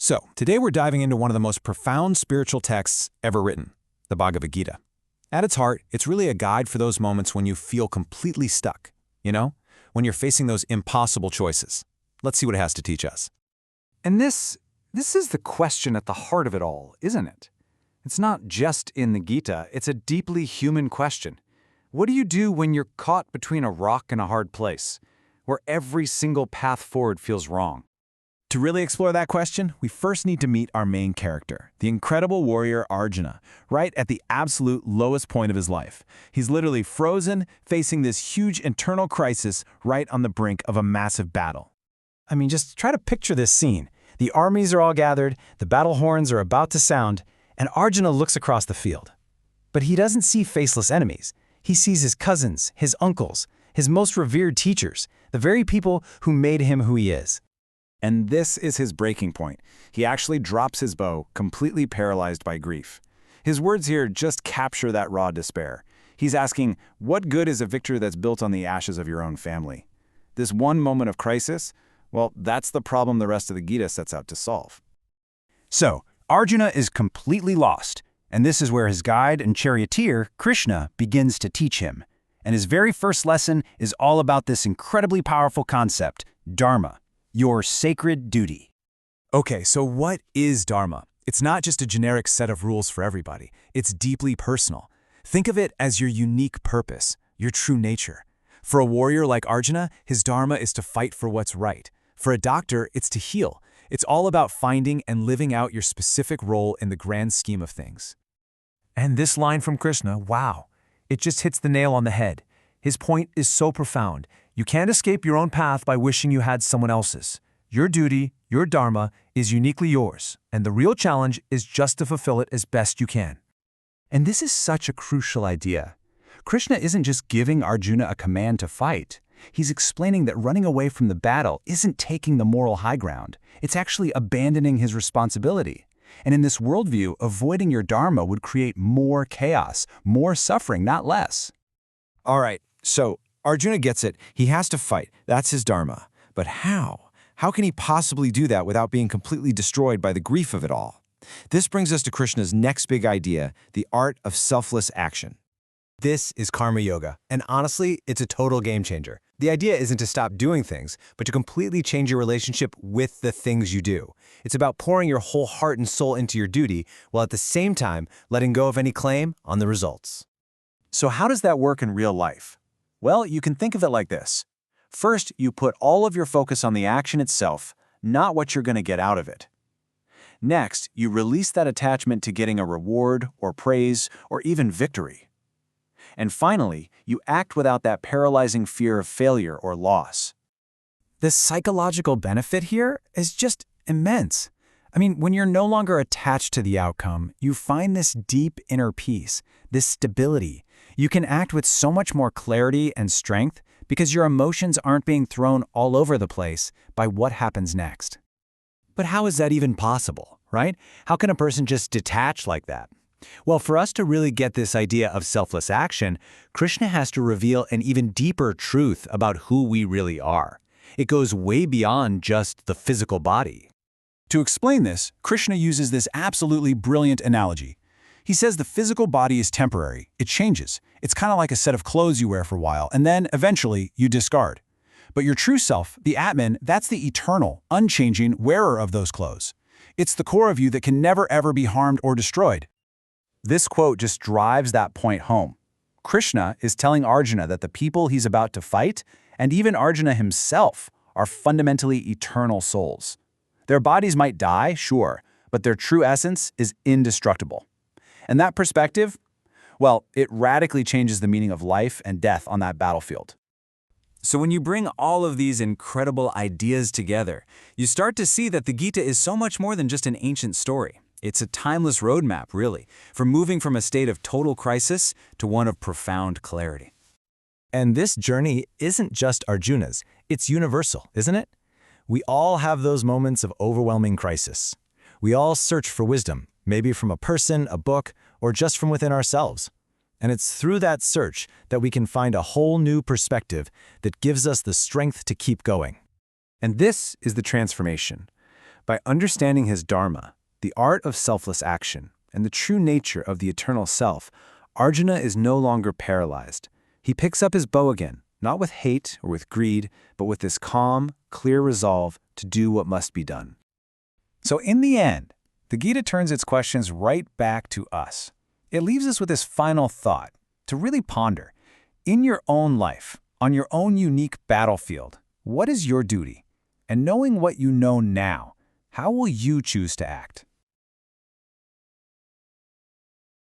So, today we're diving into one of the most profound spiritual texts ever written, the Bhagavad Gita. At its heart, it's really a guide for those moments when you feel completely stuck, when you're facing those impossible choices. Let's see what it has to teach us. And this is the question at the heart of it all, isn't it? It's not just in the Gita, it's a deeply human question. What do you do when you're caught between a rock and a hard place, where every single path forward feels wrong? To really explore that question, we first need to meet our main character, the incredible warrior Arjuna, right at the absolute lowest point of his life. He's literally frozen, facing this huge internal crisis right on the brink of a massive battle. I mean, just try to picture this scene. The armies are all gathered, the battle horns are about to sound, and Arjuna looks across the field. But he doesn't see faceless enemies. He sees his cousins, his uncles, his most revered teachers, the very people who made him who he is. And this is his breaking point. He actually drops his bow, completely paralyzed by grief. His words here just capture that raw despair. He's asking, what good is a victory that's built on the ashes of your own family? This one moment of crisis, well, that's the problem the rest of the Gita sets out to solve. So, Arjuna is completely lost, and this is where his guide and charioteer, Krishna, begins to teach him. And his very first lesson is all about this incredibly powerful concept, dharma, your sacred duty. Okay, so what is dharma? It's not just a generic set of rules for everybody. It's deeply personal. Think of it as your unique purpose, your true nature. For a warrior like Arjuna, his dharma is to fight for what's right. For a doctor, it's to heal. It's all about finding and living out your specific role in the grand scheme of things. And this line from Krishna, wow, it just hits the nail on the head. His point is so profound. You can't escape your own path by wishing you had someone else's. Your duty, your dharma, is uniquely yours, and the real challenge is just to fulfill it as best you can. And this is such a crucial idea. Krishna isn't just giving Arjuna a command to fight. He's explaining that running away from the battle isn't taking the moral high ground. It's actually abandoning his responsibility. And in this worldview, avoiding your dharma would create more chaos, more suffering, not less. All right, so Arjuna gets it. He has to fight. That's his dharma. But how? How can he possibly do that without being completely destroyed by the grief of it all? This brings us to Krishna's next big idea, the art of selfless action. This is karma yoga, and honestly, it's a total game changer. The idea isn't to stop doing things, but to completely change your relationship with the things you do. It's about pouring your whole heart and soul into your duty, while at the same time letting go of any claim on the results. So how does that work in real life? Well, you can think of it like this. First, you put all of your focus on the action itself, not what you're going to get out of it. Next, you release that attachment to getting a reward or praise or even victory. And finally, you act without that paralyzing fear of failure or loss. The psychological benefit here is just immense. I mean, when you're no longer attached to the outcome, you find this deep inner peace, this stability. You can act with so much more clarity and strength because your emotions aren't being thrown all over the place by what happens next. But how is that even possible, right? How can a person just detach like that? Well, for us to really get this idea of selfless action, Krishna has to reveal an even deeper truth about who we really are. It goes way beyond just the physical body. To explain this, Krishna uses this absolutely brilliant analogy. He says the physical body is temporary. It changes. It's kind of like a set of clothes you wear for a while, and then, eventually, you discard. But your true self, the Atman, that's the eternal, unchanging wearer of those clothes. It's the core of you that can never ever be harmed or destroyed. This quote just drives that point home. Krishna is telling Arjuna that the people he's about to fight, and even Arjuna himself, are fundamentally eternal souls. Their bodies might die, sure, but their true essence is indestructible. And that perspective, well, it radically changes the meaning of life and death on that battlefield. So when you bring all of these incredible ideas together, you start to see that the Gita is so much more than just an ancient story. It's a timeless roadmap, really, for moving from a state of total crisis to one of profound clarity. And this journey isn't just Arjuna's, it's universal, isn't it? We all have those moments of overwhelming crisis. We all search for wisdom, maybe from a person, a book, or just from within ourselves. And it's through that search that we can find a whole new perspective that gives us the strength to keep going. And this is the transformation. By understanding his dharma, the art of selfless action, and the true nature of the eternal self, Arjuna is no longer paralyzed. He picks up his bow again, not with hate or with greed, but with this calm, clear resolve to do what must be done. So in the end, the Gita turns its questions right back to us. It leaves us with this final thought to really ponder. In your own life, on your own unique battlefield, what is your duty? And knowing what you know now, how will you choose to act?